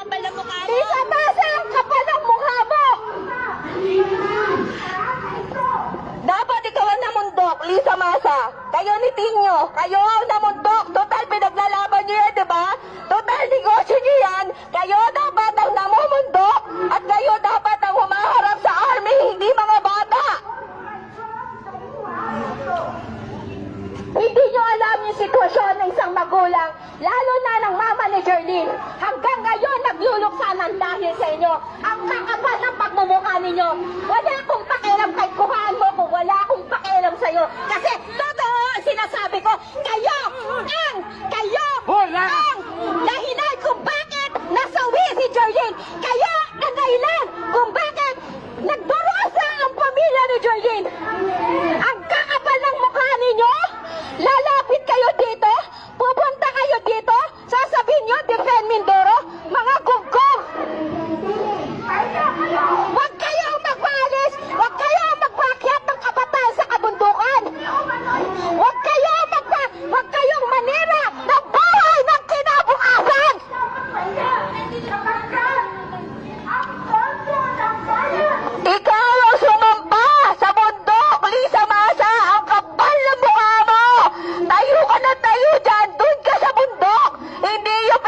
Kapal na mukha mo. Lisa Masa, ang kapal ng mukha mo! Dapat ikaw ang namundok, Lisa Masa. Kayo ni Tinyo, kayo ang namundok. Total, pinaglalaban niyo yan, di ba? Total, negosyo niyo yan. Kayo dapat ang namumundok at kayo dapat ang humaharap sa army, hindi mga bata. Hindi nyo alam yung sitwasyon ng isang magulang, lalo na ng mama ni Jerlyn. Hanggang ngayon, nagluluksanan dahil sa inyo. Ang kakapal ng pagmumukha ninyo. Wala akong pakialam kahit kuhaan mo kung wala akong pakialam sa'yo. Kasi totoo ang sinasabi ko, kayo ang dahilan kung bakit nasawi si Jerlyn. Kayo ang dahilan kung bakit nagdurusa ang pamilya ni Jerlyn. Ang kakapal ng mukha ninyo. Lalapit kayo dito, pupunta kayo dito, sasabihin nyo, defend Mindoro, mga gugong. Huwag kayong magpaalis, huwag kayong magpakyat ng kabataan sa kabundukan. Huwag kayong manira ng buhay ng kinabukasan. Ikaw ang sumamba sa bundok, Lisa Masa, ang kapal ng mukha mo. Tayo ka na tayo dyan, dun ka sa bundok. Hindi yung